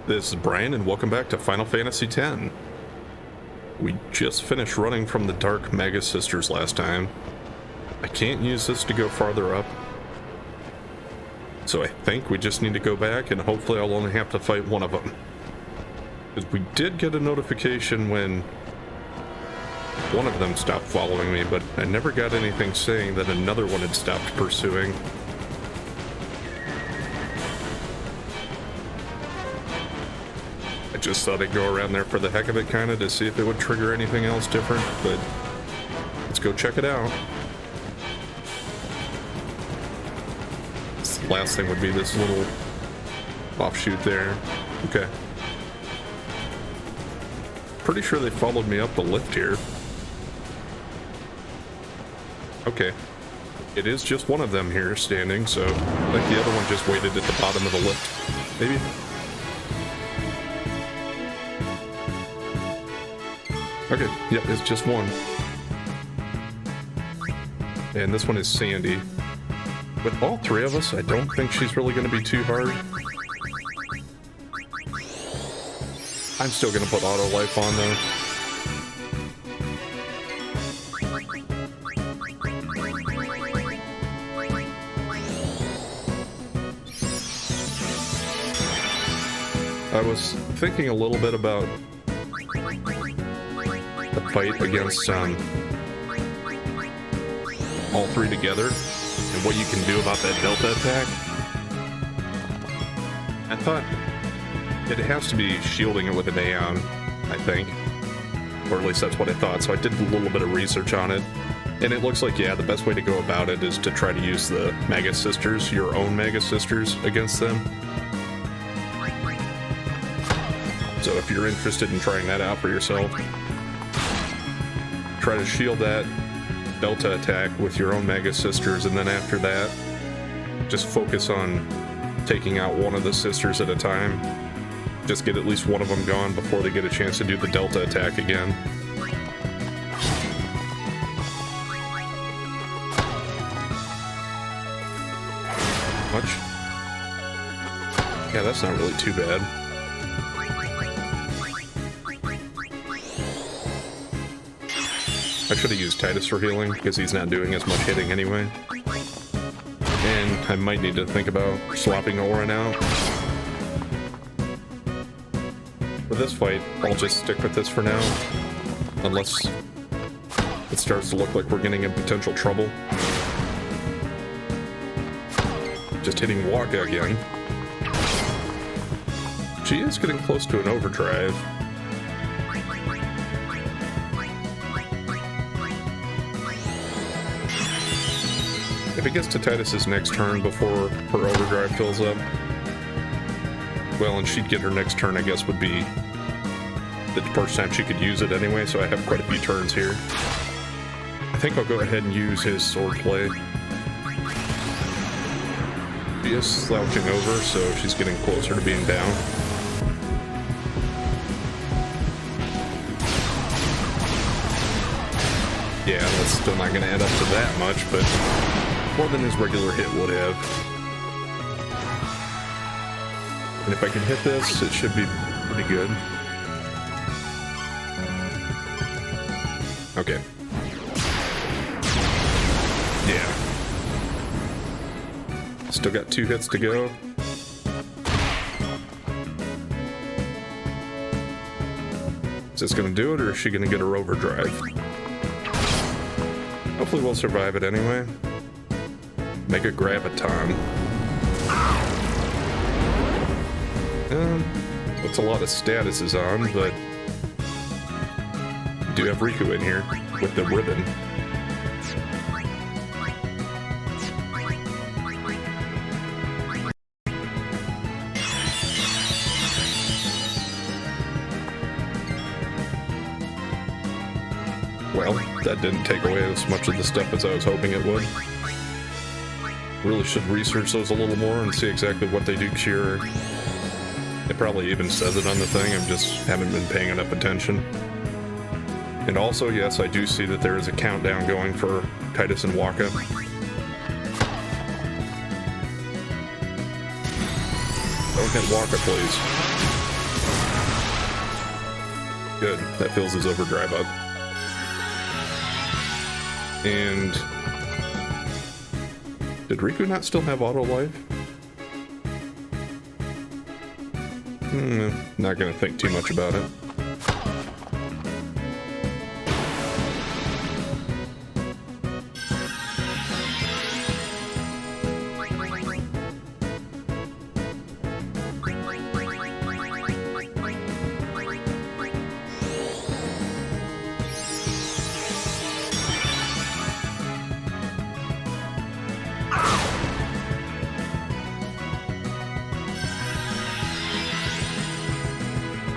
This is Brian, and welcome back to Final Fantasy X. We just finished running from the Dark Magus Sisters last time. I can't use this to go farther up, so I think we just need to go back, and hopefully I'll only have to fight one of them. Because we did get a notification when one of them stopped following me, but I never got anything saying that another one had stopped pursuing. I just thought I'd go around there for the heck of it, kind of, to see if it would trigger anything else different, but let's go check it out. This last thing would be this little offshoot there. Okay. Pretty sure they followed me up the lift here. Okay. It is just one of them here standing, so I think the other one just waited at the bottom of the lift. Maybe? Okay, yep, it's just one. And this one is Sandy. With all three of us, I don't think she's really going to be too hard. I'm still going to put auto life on though. I was thinking a little bit about the fight against all three together and what you can do about that delta attack. I thought it has to be shielding it with an Aeon, I think. Or at least that's what I thought, so I did a little bit of research on it. And it looks like, yeah, the best way to go about it is to try to use the Magus Sisters, your own Magus Sisters, against them. So if you're interested in trying that out for yourself, try to shield that delta attack with your own Magus Sisters, and then after that, just focus on taking out one of the sisters at a time. Just get at least one of them gone before they get a chance to do the delta attack again. Much? Yeah, that's not really too bad. I should have used Titus for healing, because he's not doing as much hitting anyway. And I might need to think about swapping Orin out. For this fight, I'll just stick with this for now. Unless it starts to look like we're getting in potential trouble. Just hitting Waka again. She is getting close to an overdrive. If it gets to Titus's next turn before her overdrive fills up, well, and she'd get her next turn, I guess, would be the first time she could use it anyway, so I have quite a few turns here. I think I'll go ahead and use his swordplay. She is slouching over, so she's getting closer to being down. Yeah, that's still not going to add up to that much, but more than his regular hit would have. And if I can hit this, it should be pretty good. Okay. Yeah. Still got 2 hits to go. Is this gonna do it, or is she gonna get her overdrive? Hopefully we'll survive it anyway. Make a graviton. That's a lot of statuses on, but I do have Riku in here with the ribbon. Well, that didn't take away as much of the stuff as I was hoping it would. Really should research those a little more and see exactly what they do cure. It probably even says it on the thing, I just haven't been paying enough attention. And also, yes, I do see that there is a countdown going for Titus and Waka. Don't hit Waka, please. Good, that fills his overdrive up. And did Riku not still have auto life? Not gonna think too much about it.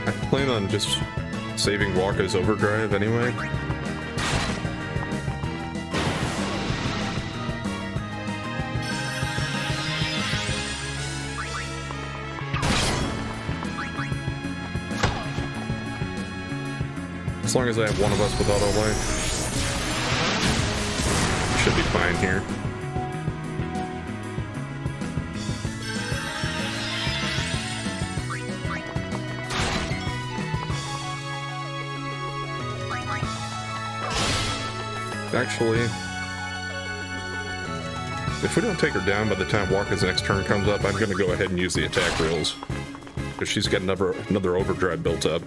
I plan on just saving Wakka's overdrive anyway. As long as I have one of us with auto life, should be fine here. Actually, if we don't take her down by the time Wakka's next turn comes up, I'm going to go ahead and use the attack rails, because she's got another overdrive built up.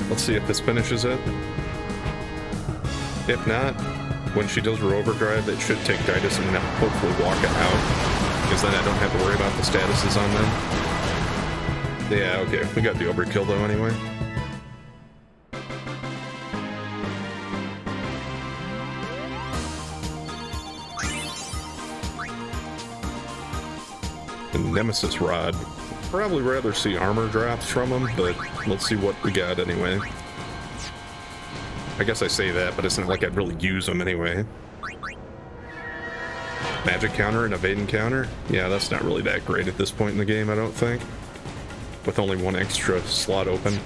Let's see if this finishes it. If not, when she does her overdrive, it should take Tidus and hopefully Wakka out, because then I don't have to worry about the statuses on them. Yeah, okay, we got the overkill though anyway. The Nemesis Rod. Probably rather see armor drops from them, but let's see what we got anyway. I guess I say that, but it's not like I'd really use them anyway. Magic counter and evading counter? Yeah, that's not really that great at this point in the game, I don't think. With only one extra slot open.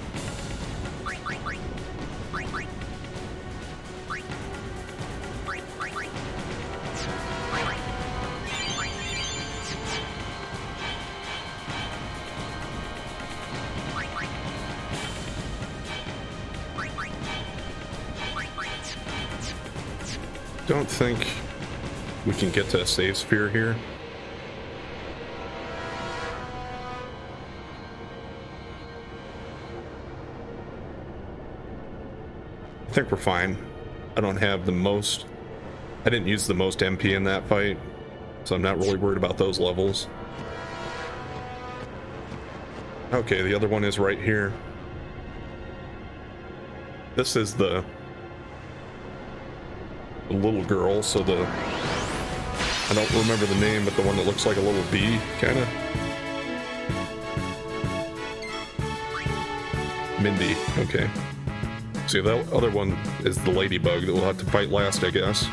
Don't think we can get to a save sphere here. I think we're fine. I don't have the most... I didn't use the most MP in that fight, so I'm not really worried about those levels. Okay, the other one is right here. This is the little girl, so I don't remember the name, but the one that looks like a little bee, kind of. Mindy, okay. See, that other one is the ladybug that we'll have to fight last, I guess.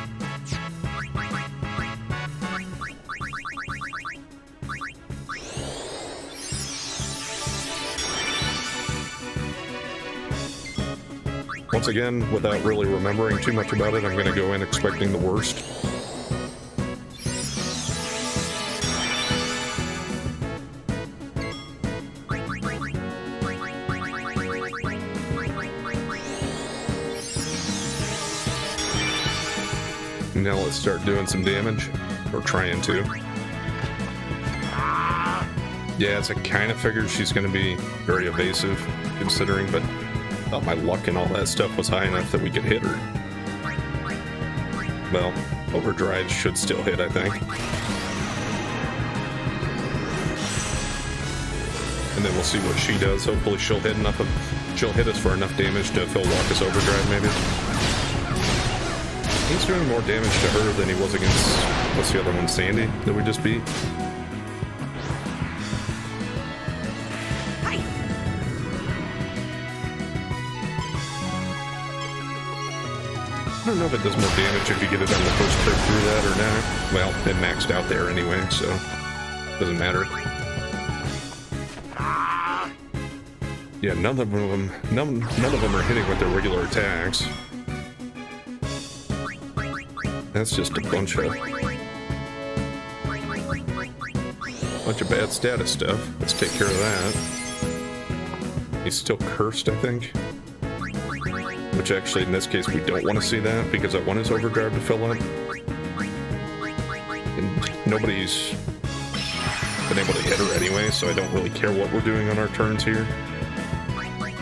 Once again, without really remembering too much about it, I'm going to go in expecting the worst. Now let's start doing some damage, or trying to. Yeah, it's a kind of figured she's going to be very evasive, considering, but I thought my luck and all that stuff was high enough that we could hit her. Well, overdrive should still hit, I think. And then we'll see what she does. Hopefully she'll hit us for enough damage to fill Wakka's overdrive, maybe. He's doing more damage to her than he was against, what's the other one, Sandy, that we just beat? I don't know if it does more damage if you get it on the first trip through that or not. Well, it maxed out there anyway, so it doesn't matter. Yeah, none of them are hitting with their regular attacks. That's just a bunch of bad status stuff. Let's take care of that. He's still cursed, I think. Which actually, in this case, we don't want to see that because I want his overdrive to fill up. And nobody's been able to hit her anyway, so I don't really care what we're doing on our turns here.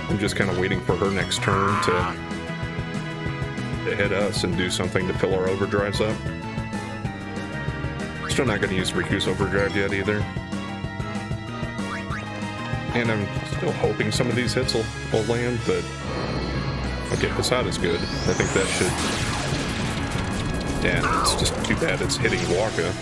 I'm just kind of waiting for her next turn to hit us and do something to fill our overdrives up. Still not going to use Riku's overdrive yet either. And I'm still hoping some of these hits will land, but... Okay, Posada's good. I think that should... Damn, it's just too bad it's hitting Waka.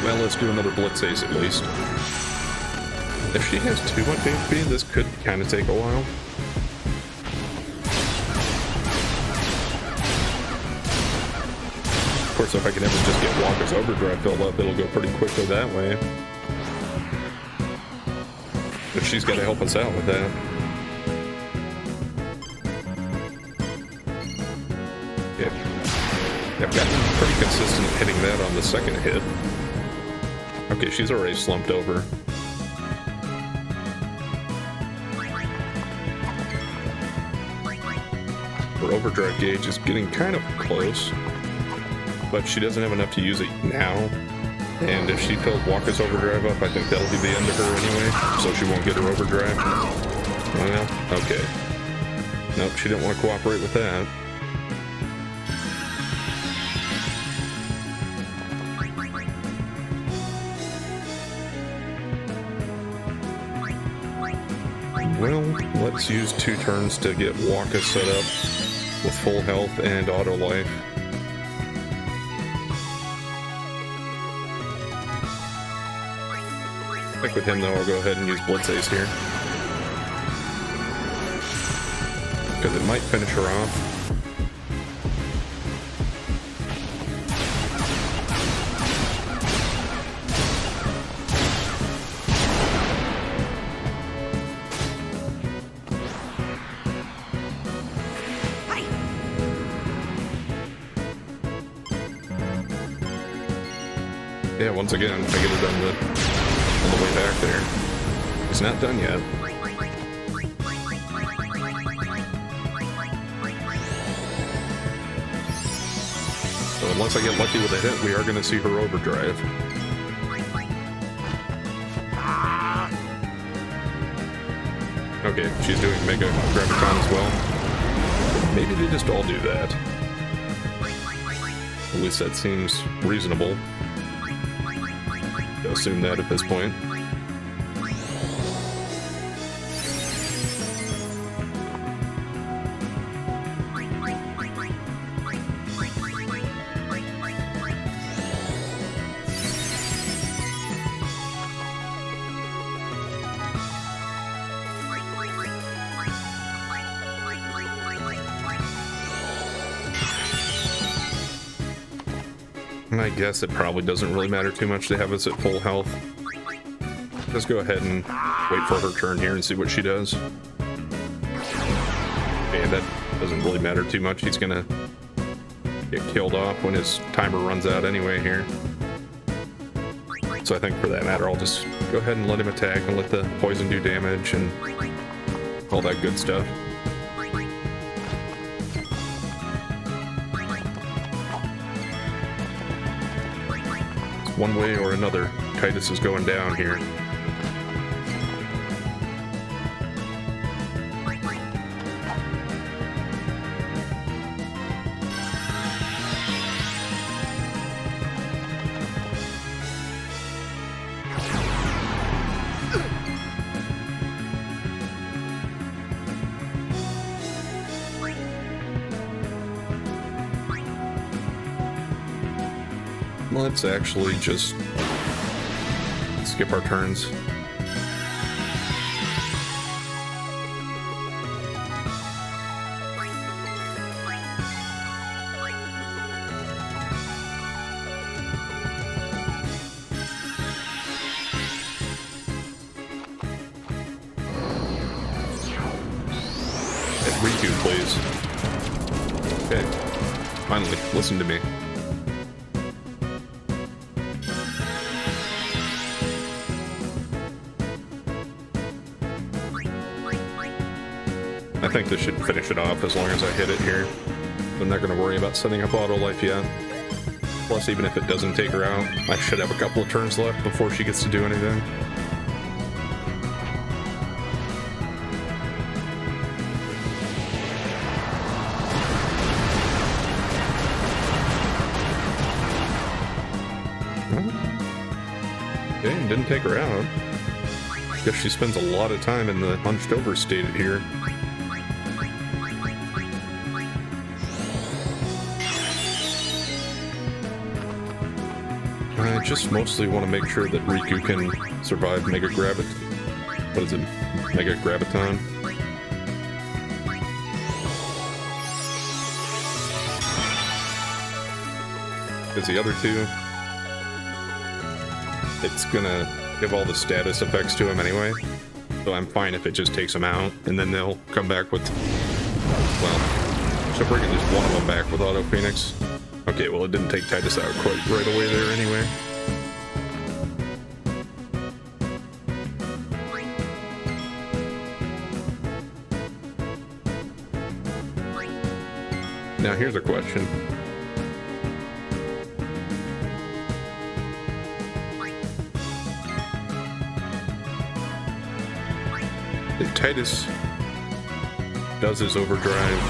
Well, let's do another Blitz Ace at least. If she has too much HP, this could kind of take a while. Of course, if I can ever just get Waka's overdrive filled up, it'll go pretty quickly that way. But she's got to help us out with that. Yeah. I've gotten pretty consistent at hitting that on the second hit. Okay, she's already slumped over. Her overdrive gauge is getting kind of close, but she doesn't have enough to use it now. And if she fills Waka's overdrive up, I think that'll be the end of her anyway, so she won't get her overdrive. Well, okay. Nope, she didn't want to cooperate with that. Well, let's use 2 turns to get Waka set up with full health and auto life. I think with him though, I'll go ahead and use Blitz Ace here. Because it might finish her off. Yeah, once again, I get it done on the way back there. It's not done yet. So unless I get lucky with a hit, we are going to see her overdrive. Okay, she's doing Mega Graviton as well. Maybe they just all do that. At least that seems reasonable. I'll assume that at this point. I guess it probably doesn't really matter too much to have us at full health. Let's go ahead and wait for her turn here and see what she does. And that doesn't really matter too much. He's gonna get killed off when his timer runs out anyway here. So I think for that matter, I'll just go ahead and let him attack and let the poison do damage and all that good stuff. One way or another, Titus is going down here. Let's actually just skip our turns. Riku, please. Okay. Finally, listen to me. I think this should finish it off as long as I hit it here. I'm not going to worry about setting up auto life yet. Plus, even if it doesn't take her out, I should have a couple of turns left before she gets to do anything. Okay, didn't take her out. Guess she spends a lot of time in the hunched over state here. I just mostly want to make sure that Riku can survive Mega Gravit. What is it? Mega Graviton? Because the other two, it's gonna give all the status effects to him anyway. So I'm fine if it just takes him out, and then they'll come back with, well, she'll bring at least one of them back with Auto Phoenix. Okay, well, it didn't take Titus out quite right away there anyway. Now here's a question. If Titus does his overdrive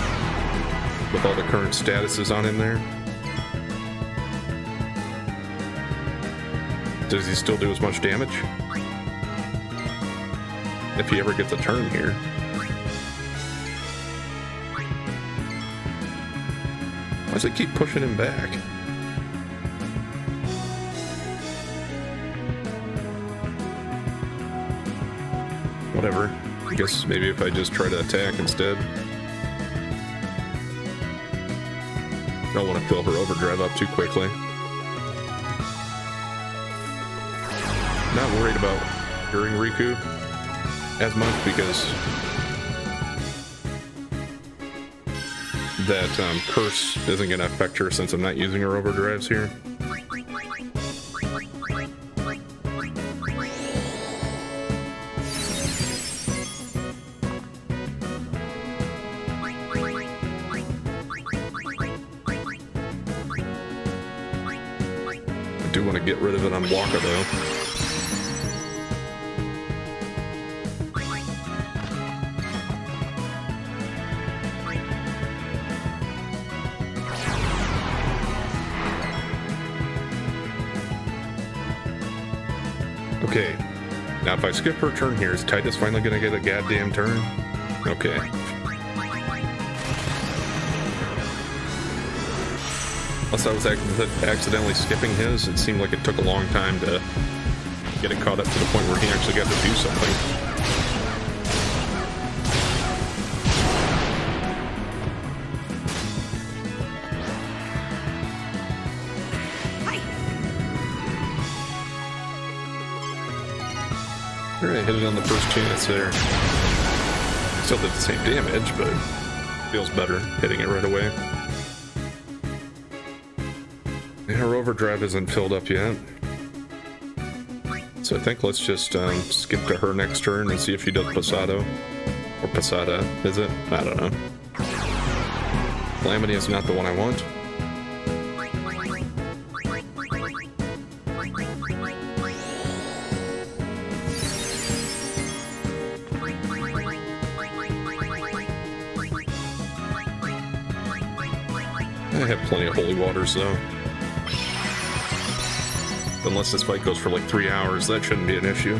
with all the current statuses on in there, does he still do as much damage? If he ever gets a turn here. Why does it keep pushing him back? Whatever. I guess maybe if I just try to attack instead. I don't want to fill her overdrive up too quickly. Not worried about curing Riku as much because that curse isn't going to affect her since I'm not using her overdrives here. I do want to get rid of it on Waka though. Okay, now if I skip her turn here, is Titus finally gonna get a goddamn turn? Okay. Unless I was accidentally skipping his, it seemed like it took a long time to get it caught up to the point where he actually got to do something. I hit it on the first chance there. Still did the same damage, but feels better hitting it right away. And her overdrive isn't filled up yet. So I think let's just skip to her next turn and see if she does Pasado. Or Pasada, is it? I don't know. Calamity is not the one I want. I have plenty of holy waters though. Unless this fight goes for like 3 hours, that shouldn't be an issue.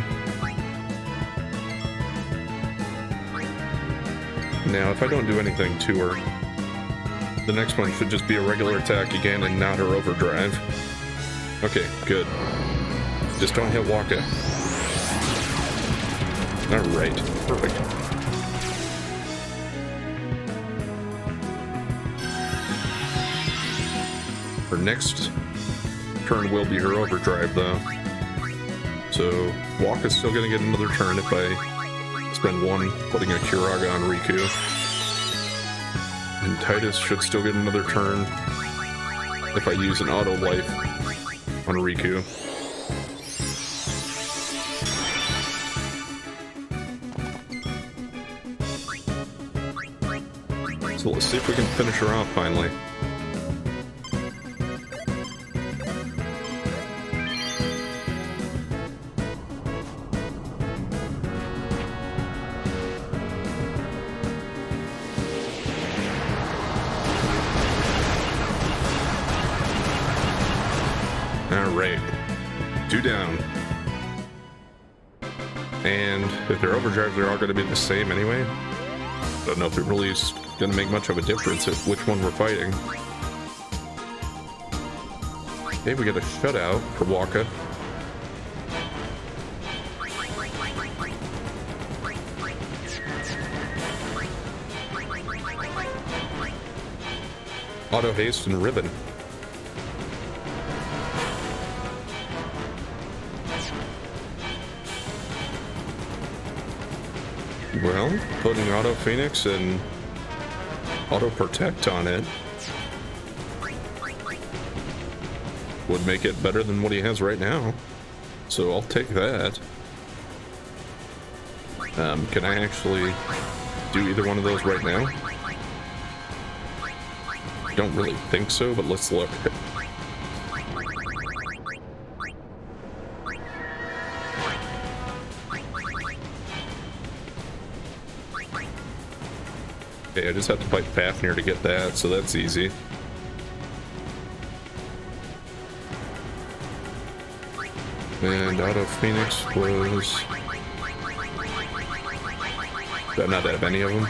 Now, if I don't do anything to her, the next one should just be a regular attack again and not her overdrive. Okay, good. Just don't hit Waka. Alright, perfect. Her next turn will be her overdrive though. So Waka's still gonna get another turn if I spend one putting a Kiraga on Riku. And Titus should still get another turn if I use an auto life on Riku. So let's see if we can finish her off finally. Alright, 2 down. And if they're overdrives, they're all going to be the same anyway. Don't know if it really is going to make much of a difference at which one we're fighting. Okay, we got a shutout for Waka. Auto haste and ribbon. Well, putting Auto Phoenix and Auto Protect on it would make it better than what he has right now. So I'll take that. Can I actually do either one of those right now? Don't really think so, but let's look. Okay, I just have to fight Fafnir to get that, so that's easy. And Auto Phoenix was... Do I not have any of them?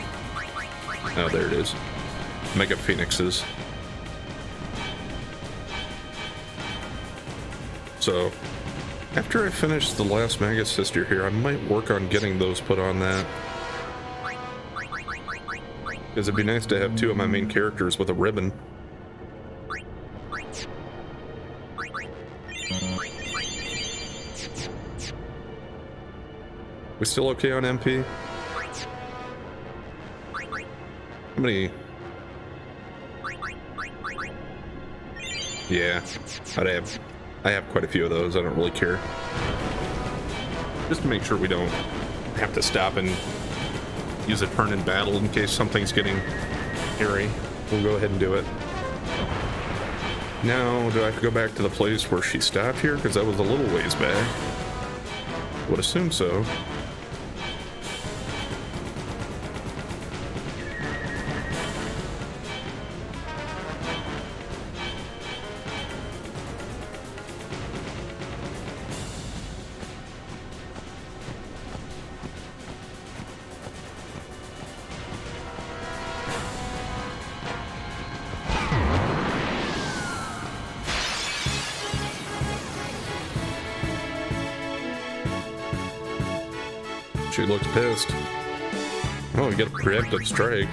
Oh, there it is. Mega Phoenixes. So, after I finish the last Magus sister here, I might work on getting those put on that. Because it'd be nice to have 2 of my main characters with a ribbon. We still okay on MP? How many? Yeah, I have quite a few of those. I don't really care. Just to make sure we don't have to stop and use a turn in battle in case something's getting hairy. We'll go ahead and do it. Now, do I have to go back to the place where she stopped here? Because that was a little ways back. Would assume so. She looks pissed. Oh, you get a preemptive strike.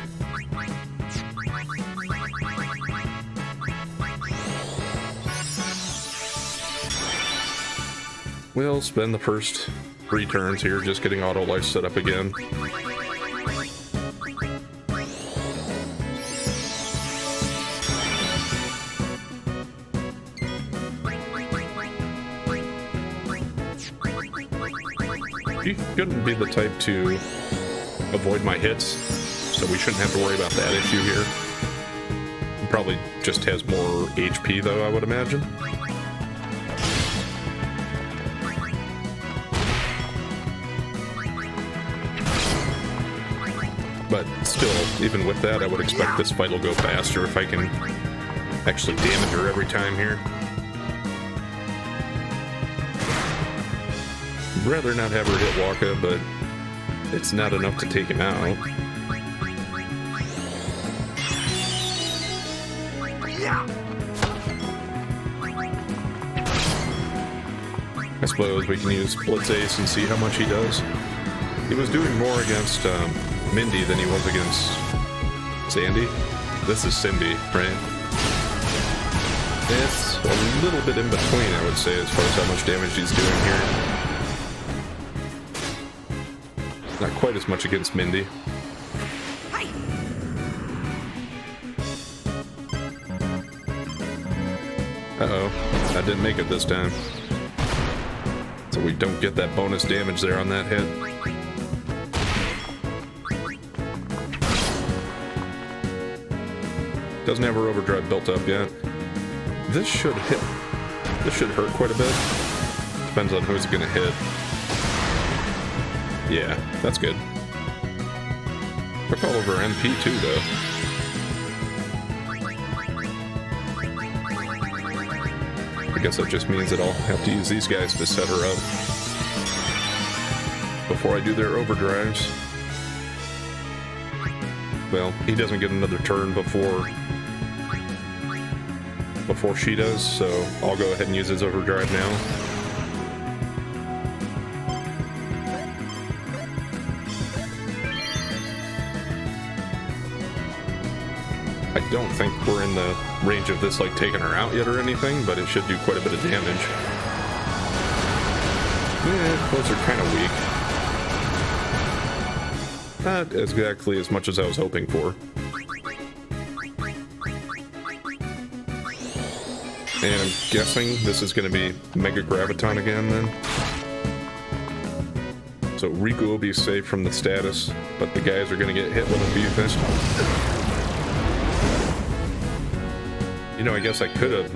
We'll spend the first 3 turns here just getting auto life set up again. She shouldn't be the type to avoid my hits, so we shouldn't have to worry about that issue here. Probably just has more HP though, I would imagine. But still, even with that, I would expect this fight will go faster if I can actually damage her every time here. I'd rather not have her hit Waka, but it's not enough to take him out. I suppose we can use Blitz Ace and see how much he does. He was doing more against Mindy than he was against Sandy. This is Cindy, right? It's a little bit in between, I would say, as far as how much damage he's doing here. Not quite as much against Mindy. Uh-oh, I didn't make it this time. So we don't get that bonus damage there on that hit. Doesn't have her overdrive built up yet. This should hit. This should hurt quite a bit. Depends on who's gonna hit. Yeah, that's good. Took all over MP too, though. I guess that just means that I'll have to use these guys to set her up before I do their overdrives. Well, he doesn't get another turn before she does, so I'll go ahead and use his overdrive now. I don't think we're in the range of this, like, taking her out yet or anything, but it should do quite a bit of damage. Yeah, those are kind of weak. Not exactly as much as I was hoping for. And I'm guessing this is going to be Mega Graviton again, then. So Riku will be safe from the status, but the guys are going to get hit with a few things. You know, I guess I could have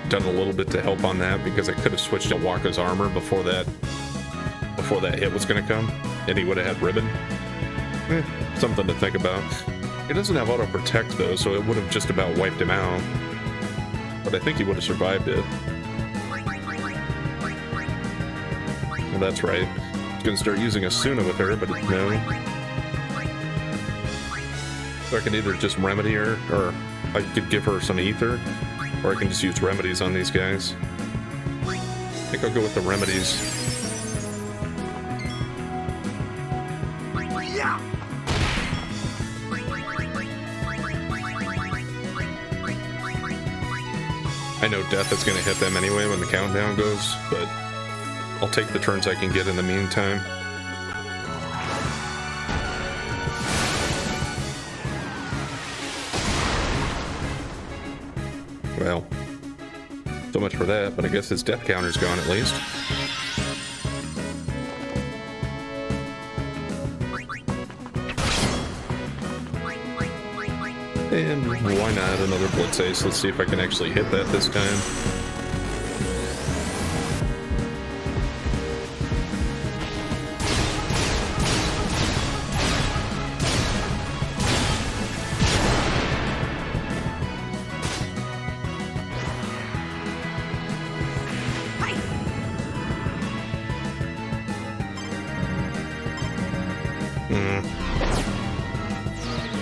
done a little bit to help on that, because I could have switched to Waka's armor before that hit was going to come, and he would have had Ribbon. Something to think about. It doesn't have auto protect though, so it would have just about wiped him out. But I think he would have survived it. Well, that's right. I was going to start using Asuna with her, but no. So I can either just remedy her, or I could give her some ether, or I can just use remedies on these guys. I think I'll go with the remedies. I know death is going to hit them anyway when the countdown goes, but I'll take the turns I can get in the meantime. Well, so much for that, but I guess his death counter's gone at least. And why not another Blitz Ace? Let's see if I can actually hit that this time.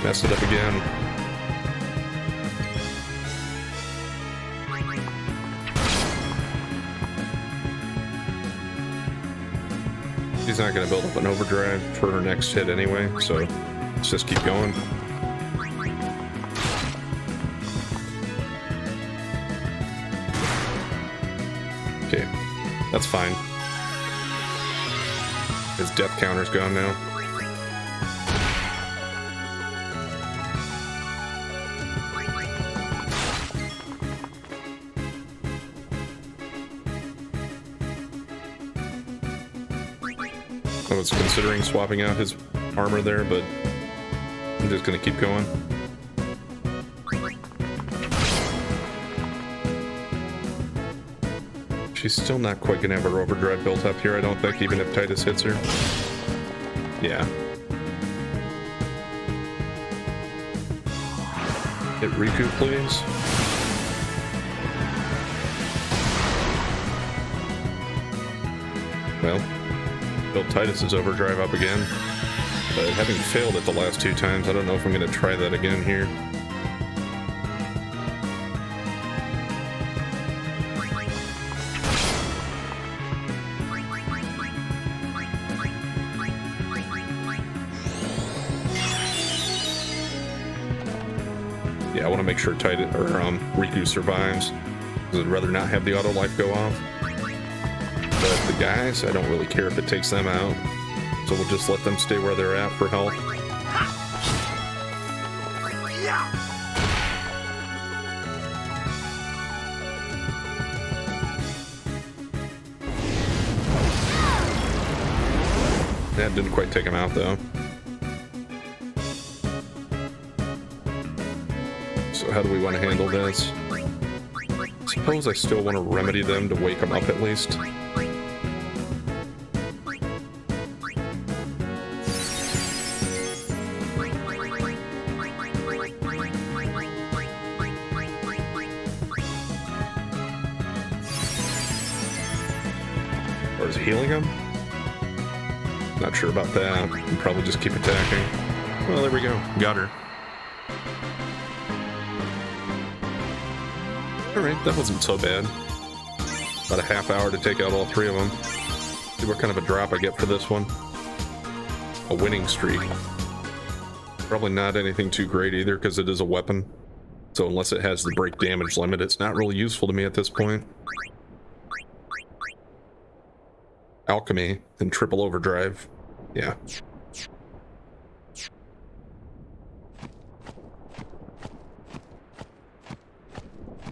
Messed it up again. She's not going to build up an overdrive for her next hit anyway, so let's just keep going. Okay, that's fine. His death counter's gone now. I was considering swapping out his armor there, but I'm just going to keep going. She's still not quite going to have her overdrive built up here, I don't think, even if Titus hits her. Yeah. Hit Riku, please. Well, build Titus's overdrive up again. But having failed it the last two times, I don't know if I'm going to try that again here. Yeah, I want to make sure Riku survives, because I'd rather not have the auto life go off. But the guys, I don't really care if it takes them out, so we'll just let them stay where they're at for health. That didn't quite take him out, though. So how do we want to handle this? Suppose I still want to remedy them to wake them up at least. Or is it healing him? Not sure about that. We'll probably just keep attacking. Well, there we go. Got her. Alright, that wasn't so bad. About a half hour to take out all three of them. See what kind of a drop I get for this one. A winning streak. Probably not anything too great either, because it is a weapon. So unless it has the break damage limit, it's not really useful to me at this point. Alchemy and triple overdrive. Yeah.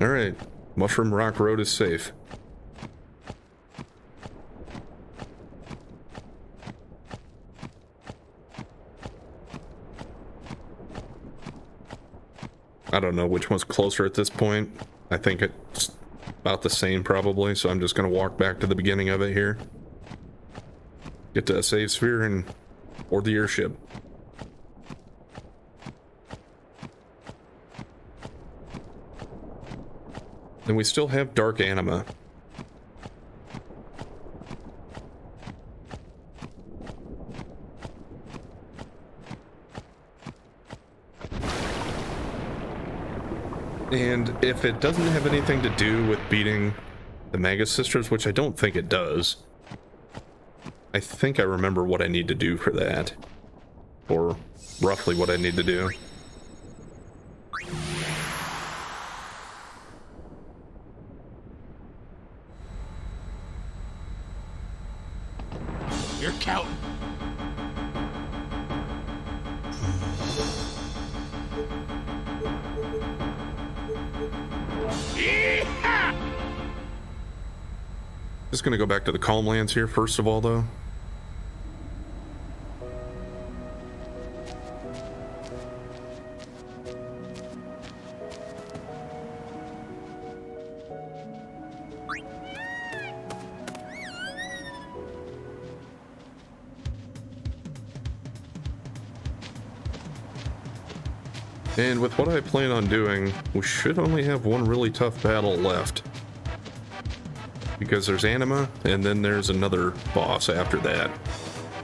Alright, Mushroom Rock Road is safe. I don't know which one's closer at this point. I think it's about the same probably, so I'm just going to walk back to the beginning of it here. Get to a save sphere and board the airship. And we still have Dark Anima. And if it doesn't have anything to do with beating the Magus sisters, which I don't think it does, I think I remember what I need to do for that. Or roughly what I need to do. You're counting. Just gonna go back to the Calm Lands here first of all, though. And with what I plan on doing, we should only have one really tough battle left. Because there's Anima, and then there's another boss after that.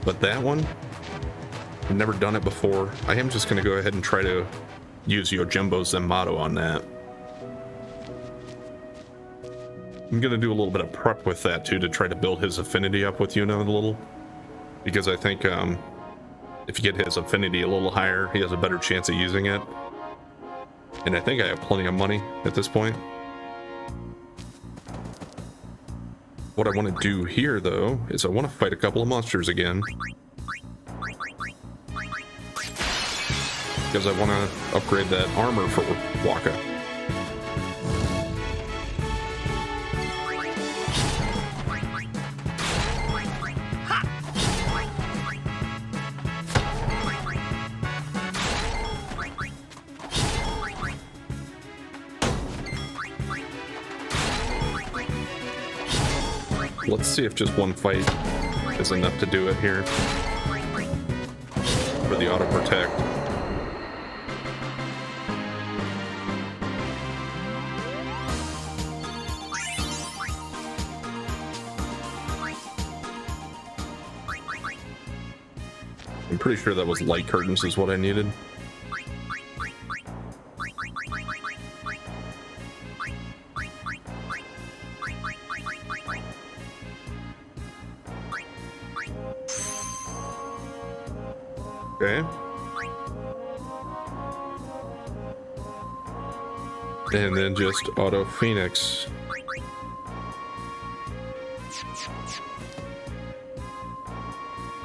But that one, I've never done it before. I am just going to go ahead and try to use Yojimbo's Zenmato on that. I'm going to do a little bit of prep with that too, to try to build his affinity up with Yuna a little. Because I think if you get his affinity a little higher, he has a better chance of using it. And I think I have plenty of money at this point. What I want to do here, though, is I want to fight a couple of monsters again. Because I want to upgrade that armor for Waka. Let's see if just one fight is enough to do it here for the auto protect. I'm pretty sure that was light curtains is what I needed. Okay. And then just auto Phoenix.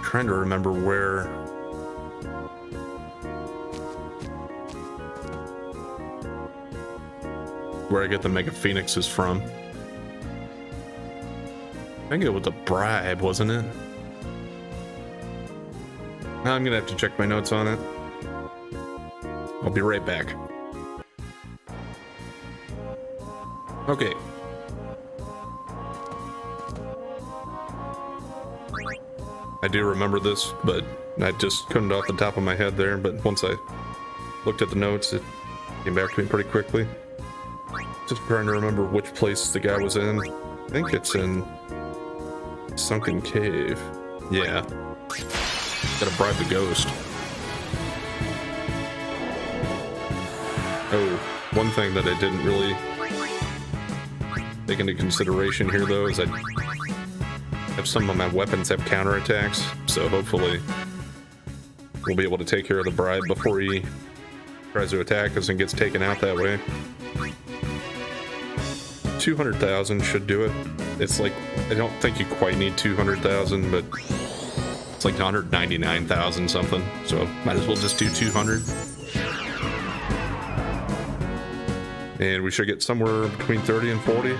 Trying to remember where I get the Mega Phoenixes from. I think it was a bribe, wasn't it? I'm gonna have to check my notes on it. I'll be right back. Okay. I do remember this, but I just couldn't off the top of my head there, but once I looked at the notes, it came back to me pretty quickly. Just trying to remember which place the guy was in. I think it's in Sunken Cave. Yeah. Gotta bribe the ghost. Oh, one thing that I didn't really take into consideration here, though, is I have some of my weapons have counterattacks, so hopefully we'll be able to take care of the bribe before he tries to attack us and gets taken out that way. 200,000 should do it. It's like, I don't think you quite need 200,000, but it's like 199,000 something, so might as well just do 200. And we should get somewhere between 30 and 40.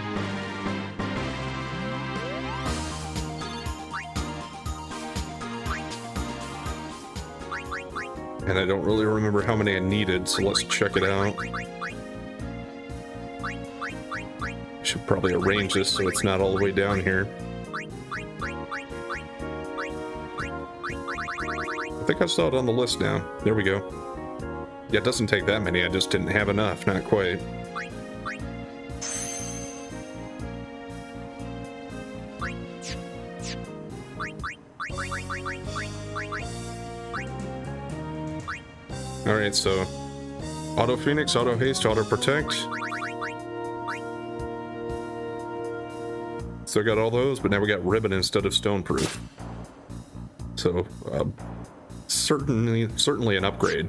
And I don't really remember how many I needed, so let's check it out. Should probably arrange this so it's not all the way down here. I think I saw it on the list now. There we go. Yeah, it doesn't take that many, I just didn't have enough, not quite. Alright, so Auto Phoenix, Auto Haste, Auto Protect. Still got all those, but now we got Ribbon instead of Stoneproof. So, certainly an upgrade.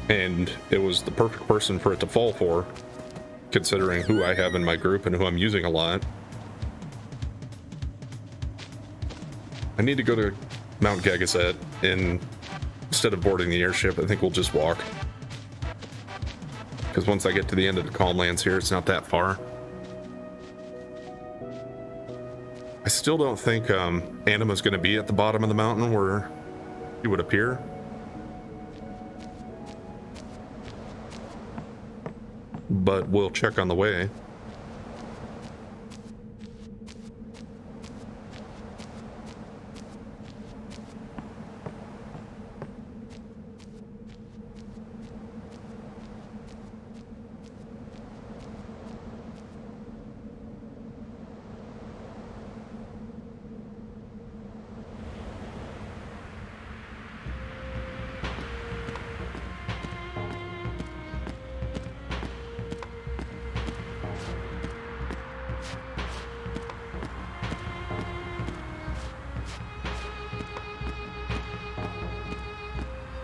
And it was the perfect person for it to fall for, considering who I have in my group and who I'm using a lot. I need to go to Mount Gagazet, and instead of boarding the airship, I think we'll just walk. Because once I get to the end of the Calmlands here, it's not that far. I still don't think Anima's going to be at the bottom of the mountain where he would appear. But we'll check on the way.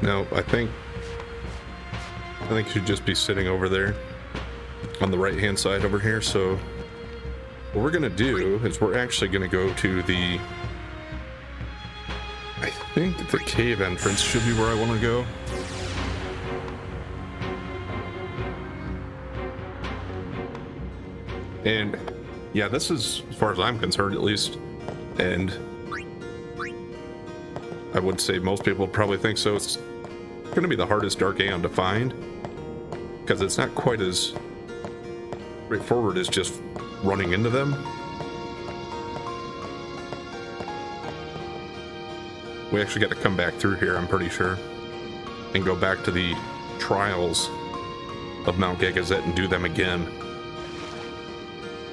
No, I think you should just be sitting over there on the right hand side over here. So what we're gonna do is we're actually gonna go to the, I think the cave entrance should be where I want to go. And yeah, this is, as far as I'm concerned at least, and I would say most people probably think so, it's going to be the hardest Dark Aeon to find, because it's not quite as straightforward as just running into them. We actually got to come back through here, I'm pretty sure, and go back to the trials of Mount Gagazet and do them again.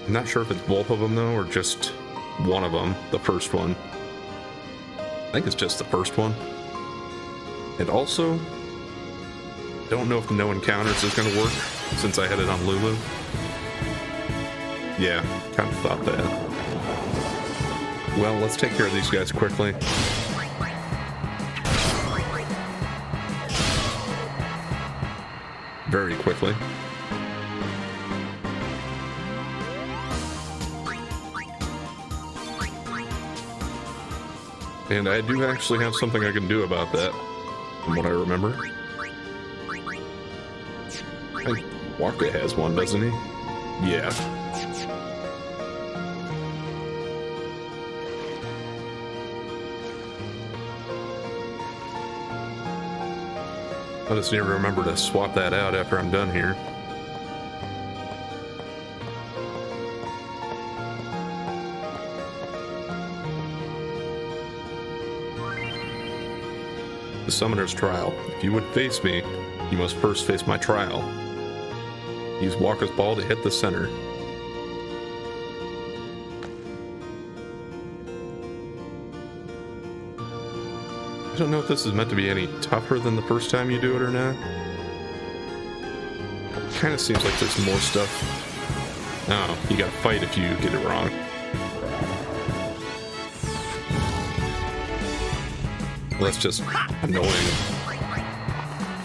I'm not sure if it's both of them though, or just one of them, the first one. I think it's just the first one. And also, don't know if the no encounters is going to work since I had it on Lulu. Yeah, kind of thought that. Well, let's take care of these guys quickly. Very quickly. And I do actually have something I can do about that, from what I remember. I think Waka has one, doesn't he? Yeah. I just need to remember to swap that out after I'm done here. The Summoner's Trial. If you would face me, you must first face my trial. Use Walker's Ball to hit the center. I don't know if this is meant to be any tougher than the first time you do it or not. Kind of seems like there's more stuff. Oh, you gotta fight if you get it wrong. Well, that's just annoying.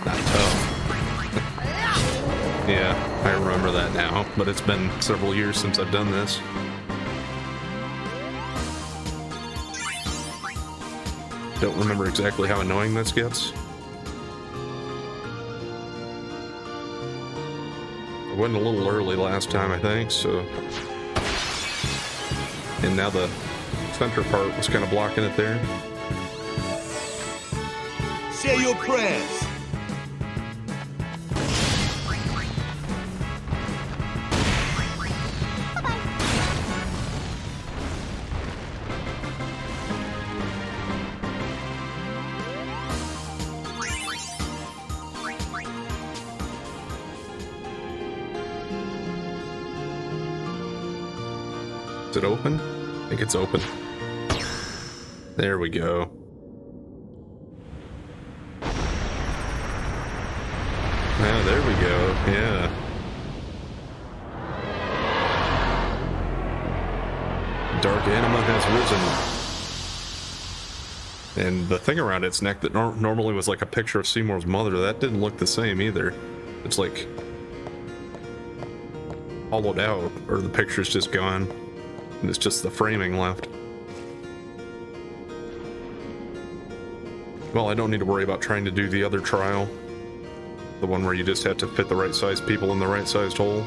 Not tough. Yeah, I remember that now, but it's been several years since I've done this. Don't remember exactly how annoying this gets. I went a little early last time, I think, so... And now the center part was kind of blocking it there. Say your prayers. Is it open? I think it's open. There we go. Yeah, there we go. Yeah. Dark Anima has risen. And the thing around its neck that normally was like a picture of Seymour's mother, that didn't look the same either. It's like hollowed out, or the picture's just gone. And it's just the framing left. Well, I don't need to worry about trying to do the other trial. The one where you just have to fit the right size people in the right sized hole.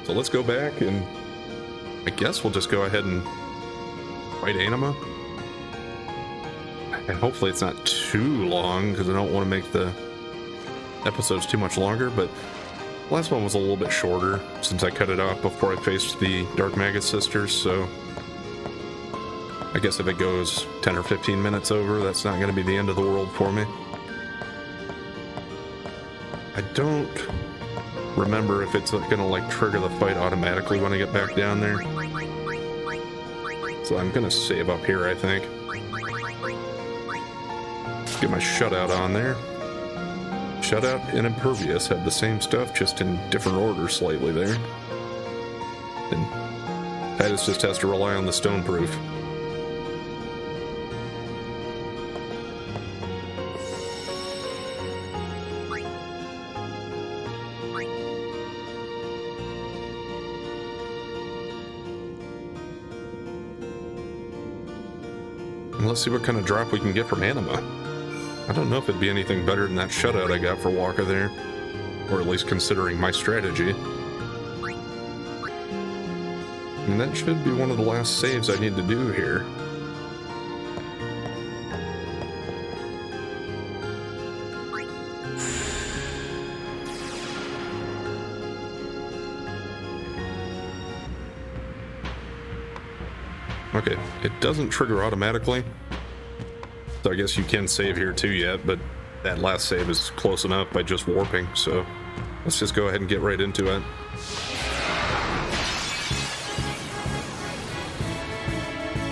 So let's go back and I guess we'll just go ahead and fight Anima. And hopefully it's not too long because I don't want to make the episodes too much longer, but last one was a little bit shorter since I cut it off before I faced the Dark Magus sisters, so I guess if it goes 10 or 15 minutes over, that's not going to be the end of the world for me. I don't remember if it's going to like trigger the fight automatically when I get back down there. So I'm going to save up here, I think. Get my shutout on there. Shutout and Impervious have the same stuff, just in different order slightly there. And Titus just has to rely on the Stoneproof. And let's see what kind of drop we can get from Anima. I don't know if it'd be anything better than that shutout I got for Walker there. Or at least considering my strategy. And that should be one of the last saves I need to do here. Okay, it doesn't trigger automatically. So I guess you can save here too yet, but that last save is close enough by just warping, so let's just go ahead and get right into it.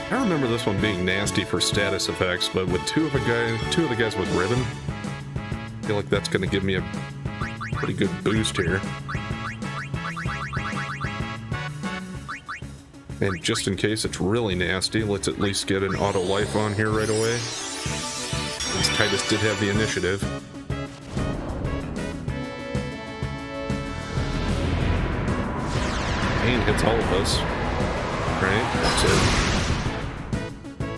I remember this one being nasty for status effects, but with two of the guys with ribbon, I feel like that's going to give me a pretty good boost here. And just in case it's really nasty, let's at least get an auto life on here right away. Since Titus did have the initiative. Pain hits all of us. Right? That's it.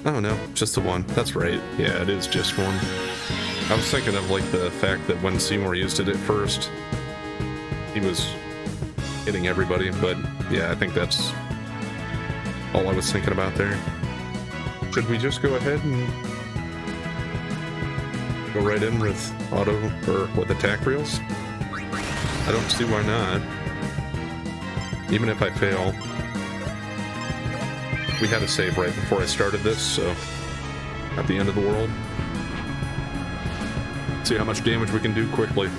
Oh no, just the one. That's right. Yeah, it is just one. I was thinking of like the fact that when Seymour used it at first, he was hitting everybody, but yeah, I think that's all I was thinking about there. Should we just go ahead and go right in with auto or with attack reels? I don't see why not. Even if I fail. We had a save right before I started this, so at the end of the world. See how much damage we can do quickly.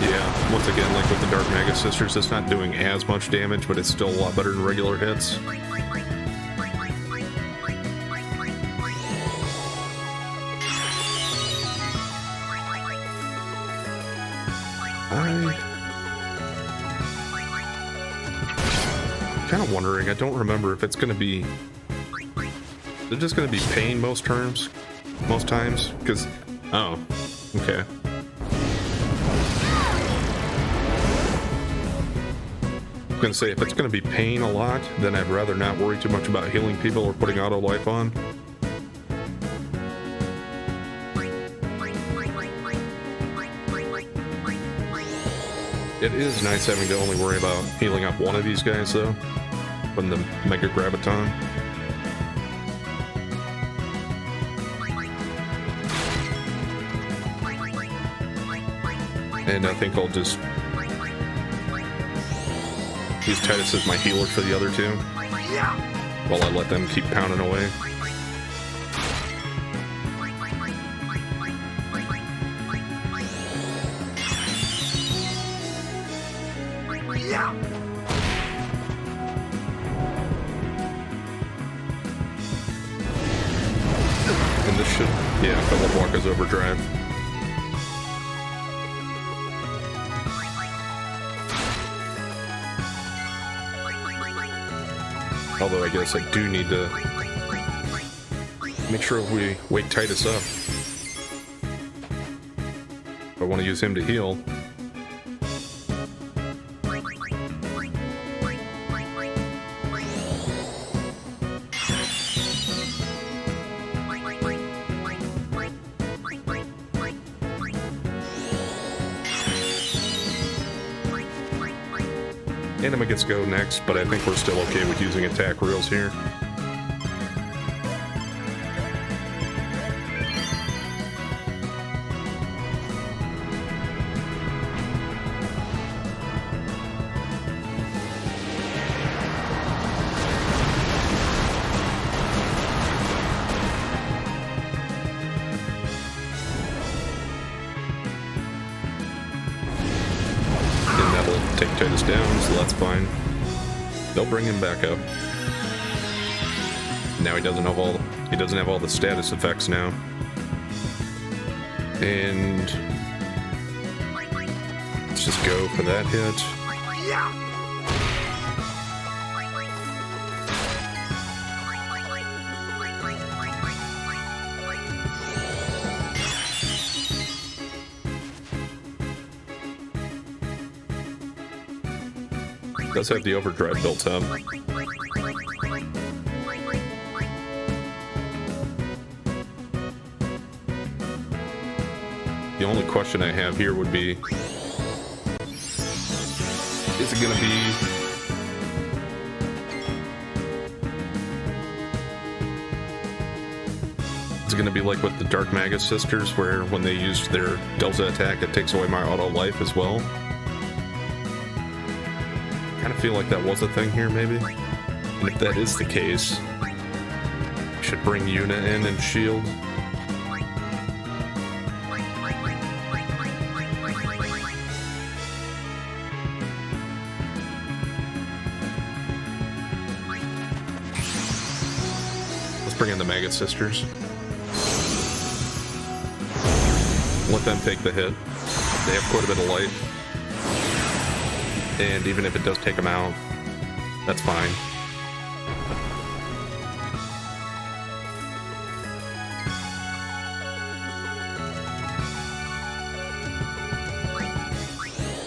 Yeah, once again, like with the Dark Magus Sisters, it's not doing as much damage, but it's still a lot better than regular hits. I'm kind of wondering, I don't remember if it's going to be... Is it just going to be pain most times? Because... Oh, okay. I was going to say, if it's going to be pain a lot, then I'd rather not worry too much about healing people or putting auto life on. It is nice having to only worry about healing up one of these guys, though, from the Mega Graviton. And I think I'll just use Titus as my healer for the other two, while I let them keep pounding away. And this should, yeah, fill up Waka's overdrive. Although I guess I do need to make sure we wake Titus up. I want to use him to heal. Anima gets go next, but I think we're still okay with using attack reels here. Take Titus down, so that's fine. They'll bring him back up. Now he doesn't have all the status effects now. And let's just go for that hit. Does have the overdrive built up. The only question I have here would be, is it gonna be like with the Dark Magus Sisters, where when they used their Delta attack, it takes away my auto life as well? I feel like that was a thing here, maybe. And if that is the case, I should bring Yuna in and shield. Let's bring in the Magus Sisters. Let them take the hit. They have quite a bit of life. And even if it does take them out, that's fine.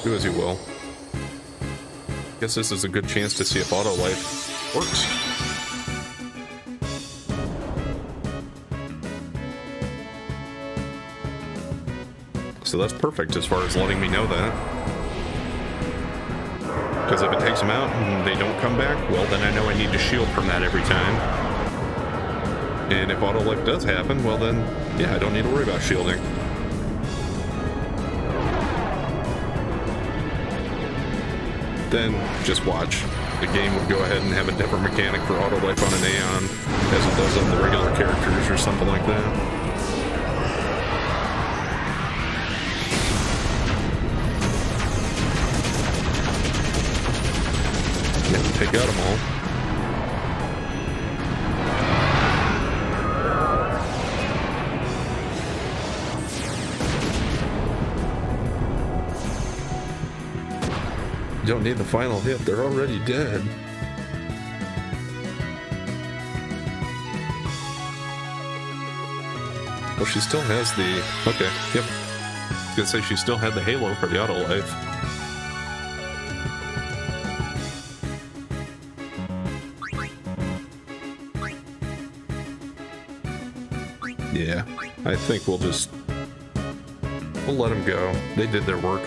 Do as you will. Guess this is a good chance to see if auto life works. so that's perfect as far as letting me know that. Because if it takes them out and they don't come back, well, then I know I need to shield from that every time. And if auto life does happen, well then, yeah, I don't need to worry about shielding. Then just watch. The game would go ahead and have a different mechanic for auto life on an Aeon as it does on the regular characters or something like that. Yeah, take out them all. You don't need the final hit, they're already dead. Well, she still has the... Okay, yep. I was gonna say she still had the halo for the auto life. Yeah, I think we'll let them go. They did their work.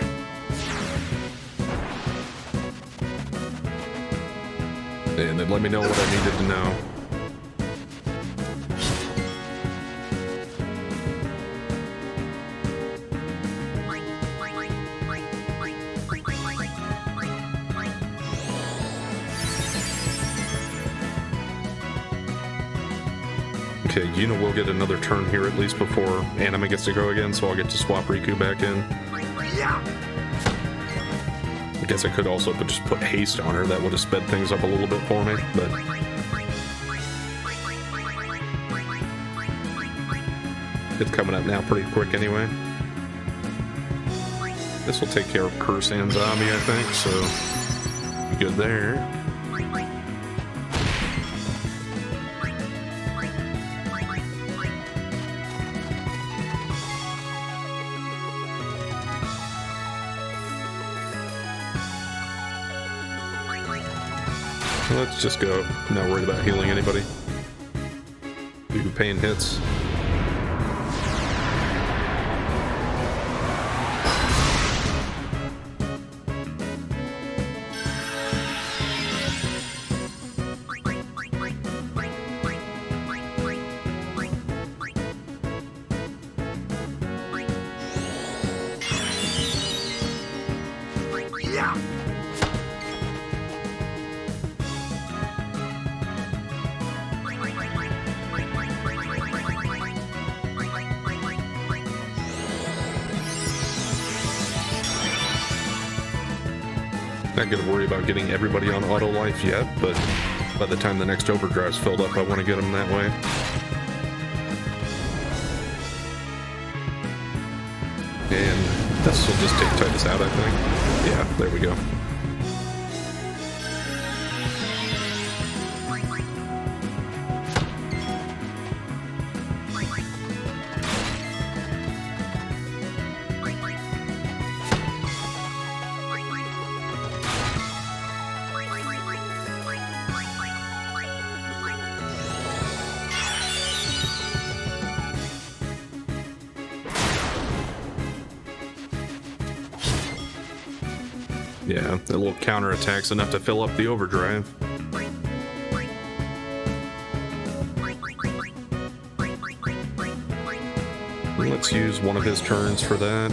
And then let me know what I needed to know. Okay, Yuna will get another turn here at least before Anima gets to go again, so I'll get to swap Riku back in. I guess I could also just put haste on her. That would have sped things up a little bit for me, but... It's coming up now pretty quick anyway. This will take care of Curse and Zombie, I think, so... Good there. Let's just go. I'm not worried about healing anybody. Do pain hits. Not gonna worry about getting everybody on auto life yet, but by the time the next overdrive's filled up, I want to get them that way. And this will just take Titus out, I think. Yeah, there we go. Yeah, that little counterattack's enough to fill up the overdrive. Let's use one of his turns for that.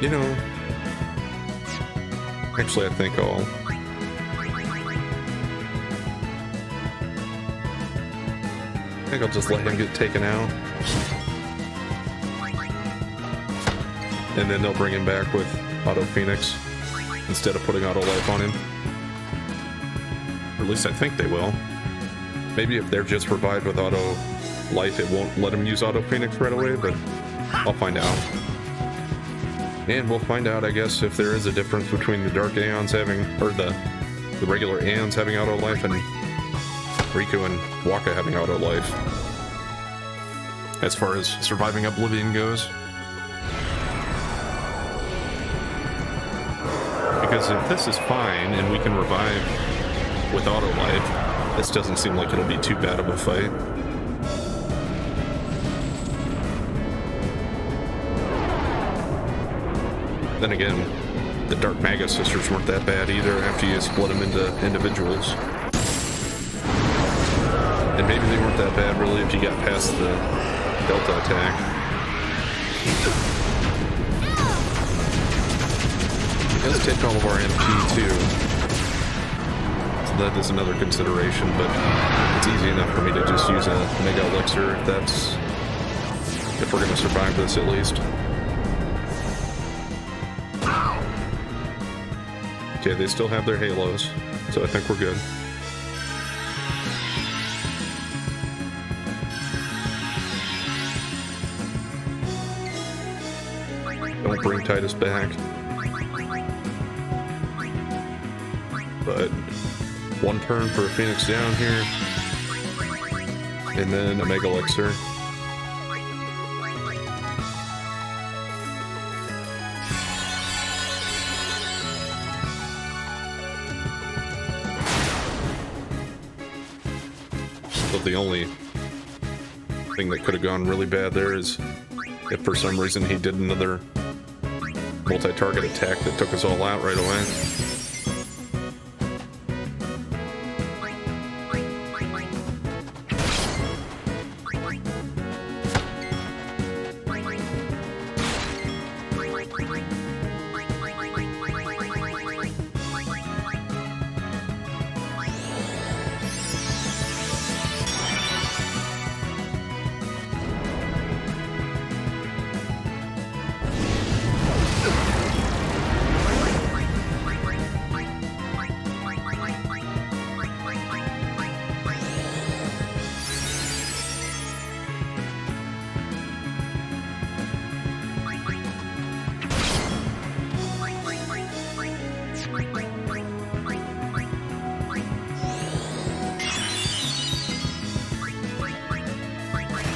You know, actually I think I'll just let him get taken out. And then they'll bring him back with Auto Phoenix instead of putting Auto Life on him. Or at least I think they will. Maybe if they're just revived with Auto Life, it won't let him use Auto Phoenix right away, but I'll find out. And we'll find out, I guess, if there is a difference between the Dark Aeons having, or the regular Aeons having Auto Life and Riku and Waka having auto life. As far as surviving Oblivion goes. Because if this is fine and we can revive with auto life, this doesn't seem like it'll be too bad of a fight. Then again, the Dark Magus sisters weren't that bad either after you split them into individuals. And maybe they weren't that bad really if you got past the Delta attack. It does take all of our MP too. So that is another consideration, but it's easy enough for me to just use a Mega Elixir if we're going to survive this at least. Okay, they still have their halos, so I think we're good. Don't bring Titus back. But one turn for a Phoenix down here. And then a Mega Elixir. So the only thing that could have gone really bad there is if for some reason he did another multi-target attack that took us all out right away.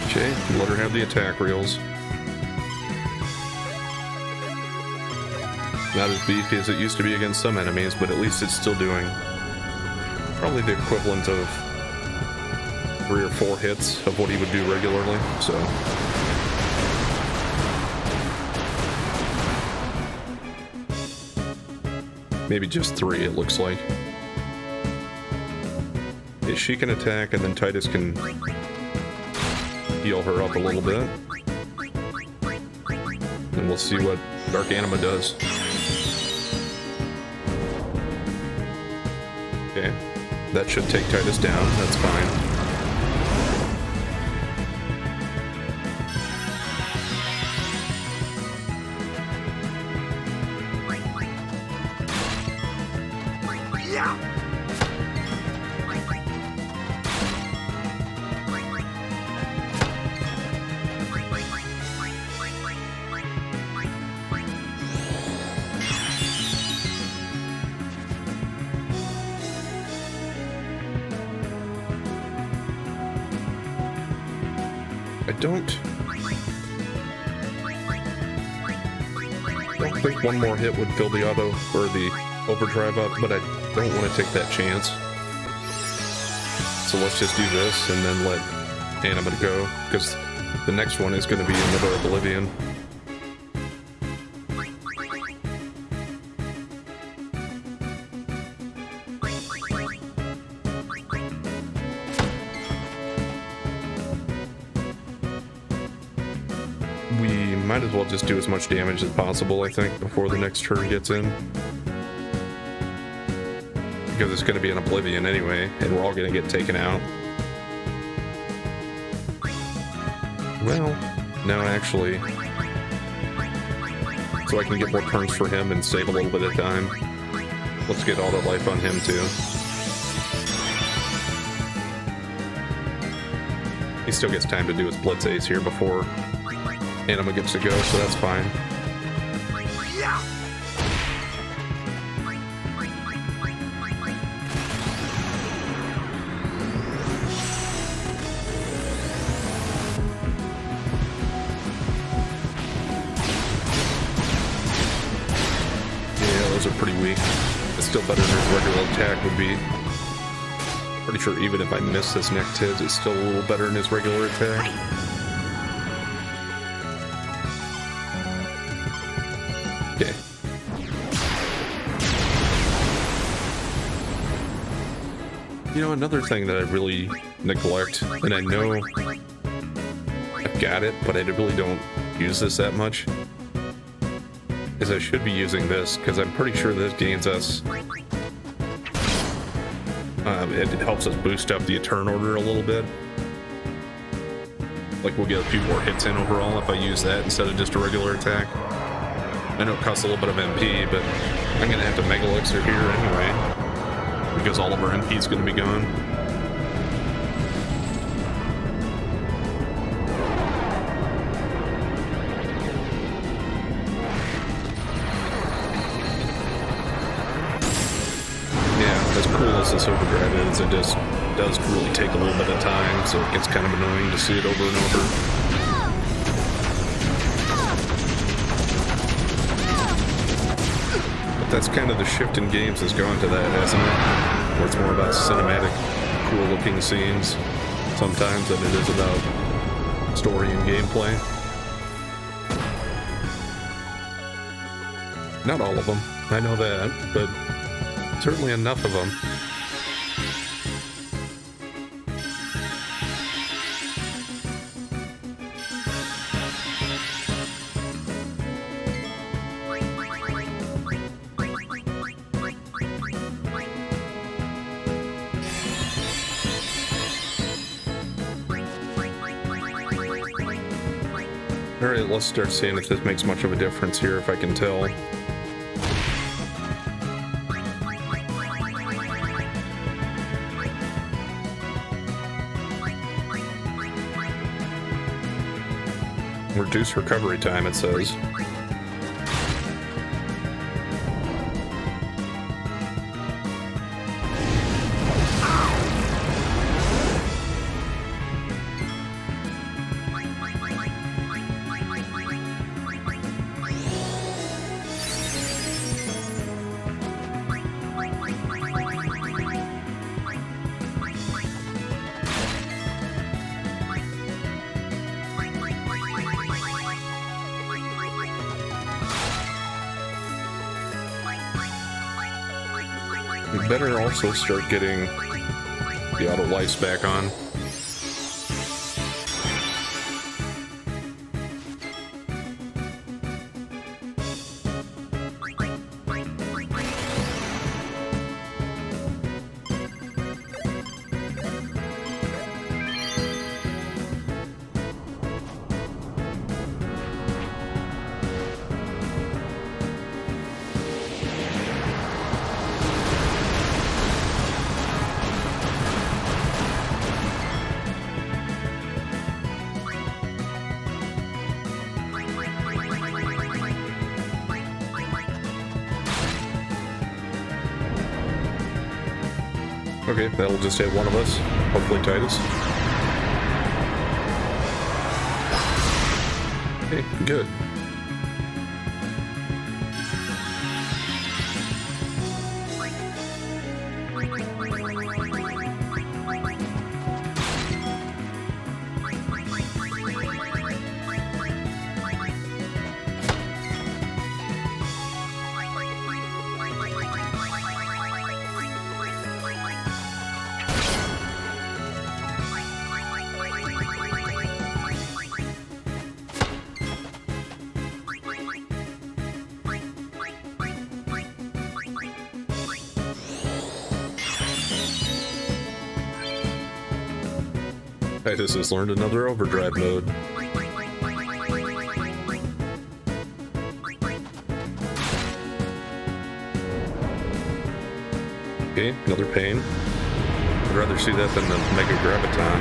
Okay, let her have the attack reels. Not as beefy as it used to be against some enemies, but at least it's still doing probably the equivalent of 3 or 4 hits of what he would do regularly, so. Maybe just 3, it looks like. Yeah, she can attack, and then Titus can heal her up a little bit. And we'll see what Dark Anima does. Okay, that should take Titus down, that's fine. I don't think one more hit would fill the auto or the overdrive up, but I don't want to take that chance. So let's just do this and then let Anima go, because the next one is going to be another Oblivion. We might as well just do as much damage as possible, I think, before the next turn gets in. Because it's going to be an Oblivion anyway, and we're all going to get taken out. Well, no, actually. So I can get more turns for him and save a little bit of time. Let's get all the life on him, too. He still gets time to do his Blitz Ace here before Anima gets to go, so that's fine. are pretty weak. It's still better than his regular attack would be. Pretty sure even if I miss this next hit, it's still a little better than his regular attack. Okay. You know, another thing that I really neglect, and I know I've got it, but I really don't use this that much, is I should be using this, because I'm pretty sure this gains us... it helps us boost up the turn order a little bit. Like, we'll get a few more hits in overall if I use that instead of just a regular attack. I know it costs a little bit of MP, but I'm going to have to Mega Elixir here anyway, because all of our MP is going to be gone. Yeah, as cool as this overdrive is, it just does really take a little bit of time, so it gets kind of annoying to see it over and over. That's kind of the shift in games has gone to that, hasn't it? Where it's more about cinematic, cool-looking scenes sometimes than it is about story and gameplay. Not all of them, I know that, but certainly enough of them. Alright, let's start seeing if this makes much of a difference here, if I can tell. Reduce recovery time, it says. We better also start getting the auto lights back on. Okay, that'll just hit one of us. Hopefully Titus. Okay, good. Titus has learned another overdrive mode. Okay, another pain. I'd rather see that than the Mega Graviton.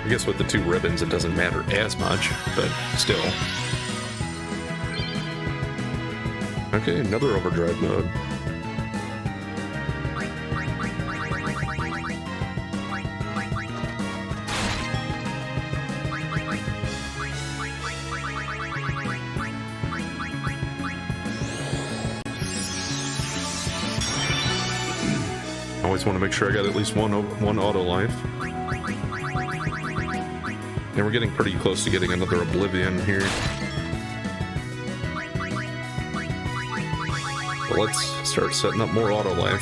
I guess with the two ribbons it doesn't matter as much, but still. Okay, another overdrive mode. always want to make sure I got at least one auto life. And we're getting pretty close to getting another Oblivion here. But let's start setting up more auto life.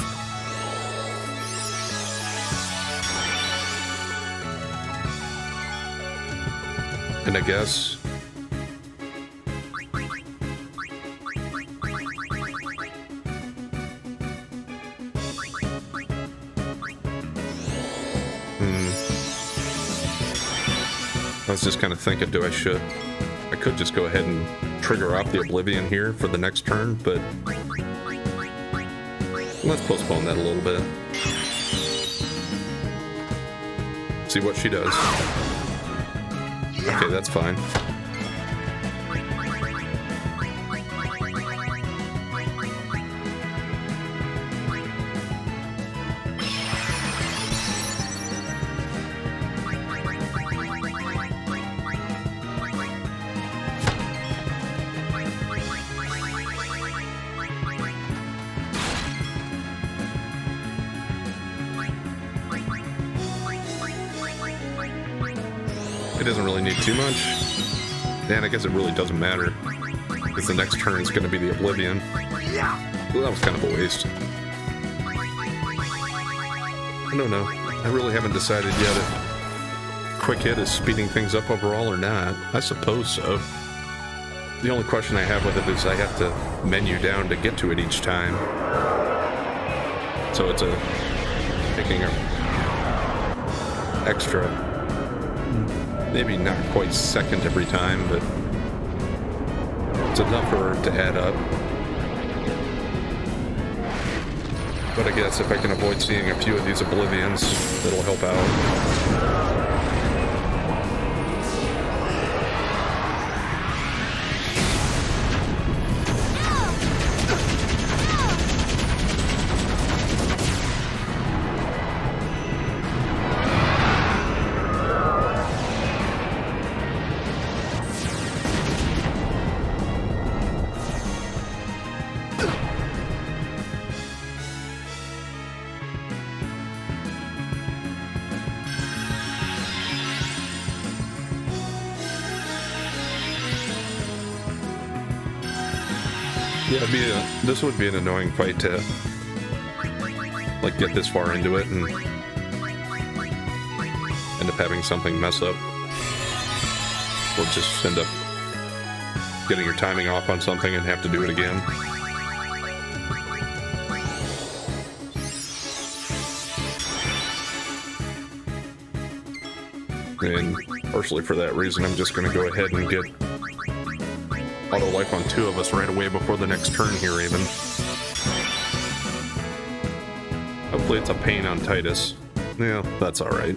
And I guess I was just kind of thinking, I could just go ahead and trigger off the Oblivion here for the next turn, but let's postpone that a little bit. See what she does. Okay, that's fine. It doesn't really need too much. And I guess it really doesn't matter, because the next turn is going to be the Oblivion. Well, that was kind of a waste. I don't know. I really haven't decided yet if Quick Hit is speeding things up overall or not. I suppose so. The only question I have with it is I have to menu down to get to it each time. So it's taking a extra, maybe not quite second every time, but it's enough for it to add up. But I guess if I can avoid seeing a few of these Oblivions, it'll help out. Yeah, this would be an annoying fight to like get this far into it and end up having something mess up, or just end up getting your timing off on something and have to do it again. And partially for that reason, I'm just going to go ahead and get auto life on two of us right away before the next turn here even. Hopefully it's a pain on Titus. Yeah, that's alright.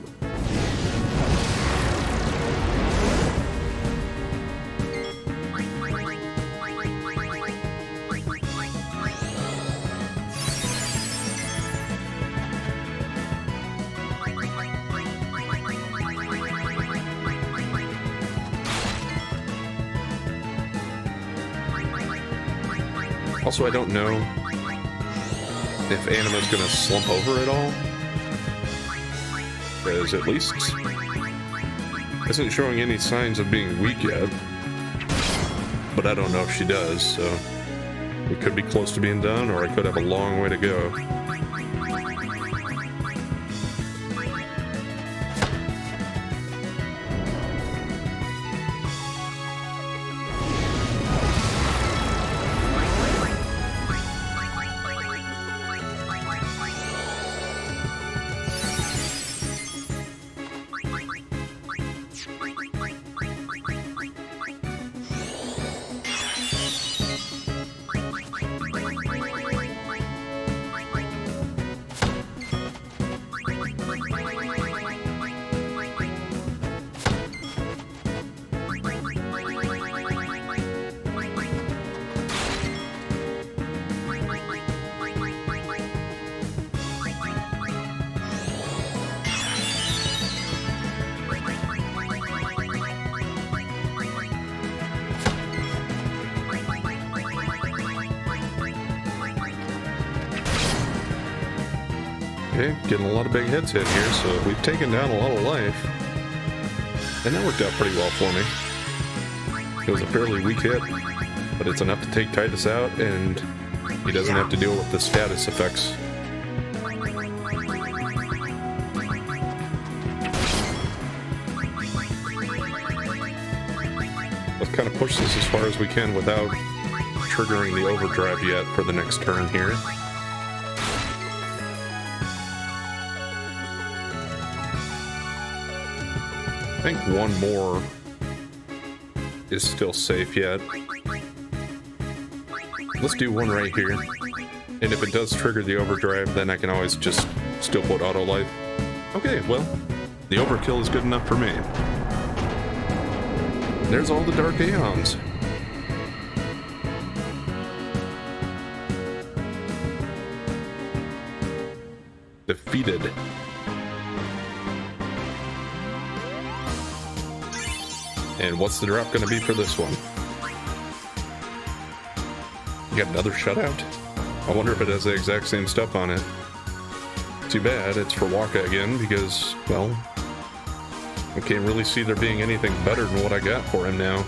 Also, I don't know if Anima's gonna slump over at all, because at least isn't showing any signs of being weak yet. But I don't know if she does, so we could be close to being done, or I could have a long way to go. Okay, getting a lot of big hits hit here, so we've taken down a lot of life. And that worked out pretty well for me. It was a fairly weak hit, but it's enough to take Titus out, and he doesn't have to deal with the status effects. Let's kind of push this as far as we can without triggering the overdrive yet for the next turn here. I think one more is still safe yet. Let's do one right here. And if it does trigger the overdrive, then I can always just still put auto life. Okay, well, the overkill is good enough for me. There's all the Dark Aeons. Defeated. And what's the drop going to be for this one? You got another shutout? I wonder if it has the exact same stuff on it. Too bad, it's for Waka again, because, well, I can't really see there being anything better than what I got for him now.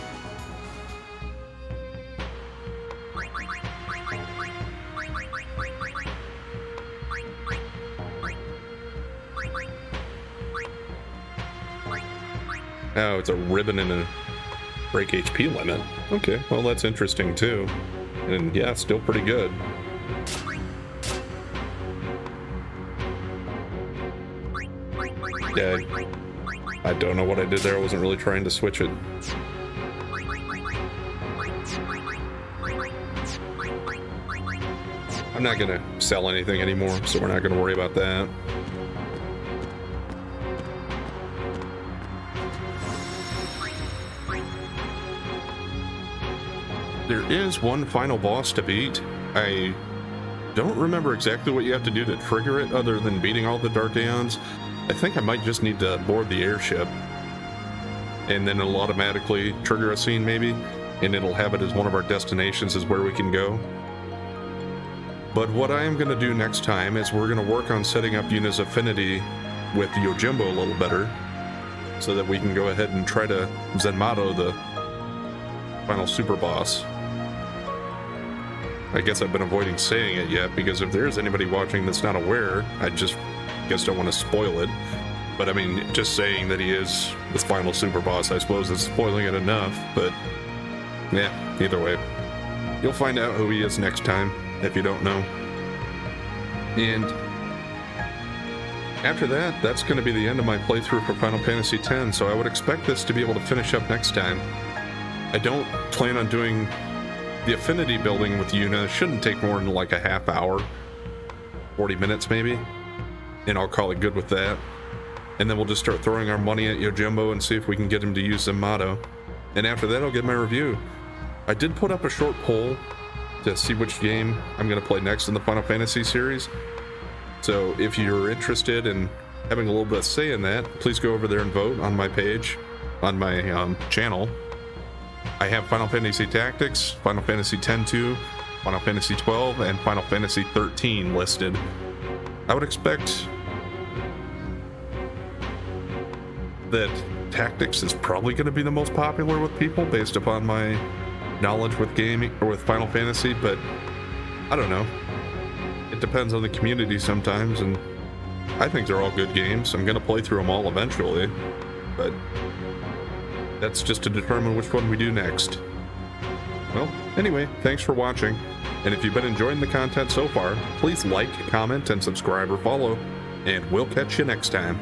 Oh, it's a ribbon and a break HP limit. Okay, well that's interesting too. And yeah, still pretty good. Yeah, I don't know what I did there. I wasn't really trying to switch it. I'm not gonna sell anything anymore, so we're not gonna worry about that. There is one final boss to beat. I don't remember exactly what you have to do to trigger it other than beating all the Dark Aeons. I think I might just need to board the airship, and then it'll automatically trigger a scene maybe, and it'll have it as one of our destinations is where we can go. But what I am going to do next time is we're going to work on setting up Yuna's affinity with Yojimbo a little better, so that we can go ahead and try to Zenmato the final super boss. I guess I've been avoiding saying it yet, because if there's anybody watching that's not aware, I just guess don't want to spoil it. But I mean, just saying that he is the final super boss, I suppose is spoiling it enough, but yeah, either way. You'll find out who he is next time, if you don't know. And after that, that's going to be the end of my playthrough for Final Fantasy X, so I would expect this to be able to finish up next time. I don't plan on doing the affinity building with Yuna. It shouldn't take more than like a half hour, 40 minutes maybe, and I'll call it good with that. And then we'll just start throwing our money at Yojimbo and see if we can get him to use Zenmato. And after that, I'll get my review. I did put up a short poll to see which game I'm going to play next in the Final Fantasy series. So if you're interested in having a little bit of say in that, please go over there and vote on my page, on my channel. I have Final Fantasy Tactics, Final Fantasy X-2, Final Fantasy 12, and Final Fantasy 13 listed. I would expect that Tactics is probably going to be the most popular with people based upon my knowledge with gaming or with Final Fantasy, but I don't know. It depends on the community sometimes, and I think they're all good games. I'm going to play through them all eventually, but that's just to determine which one we do next. Well, anyway, thanks for watching, and if you've been enjoying the content so far, please like, comment, and subscribe or follow, and we'll catch you next time.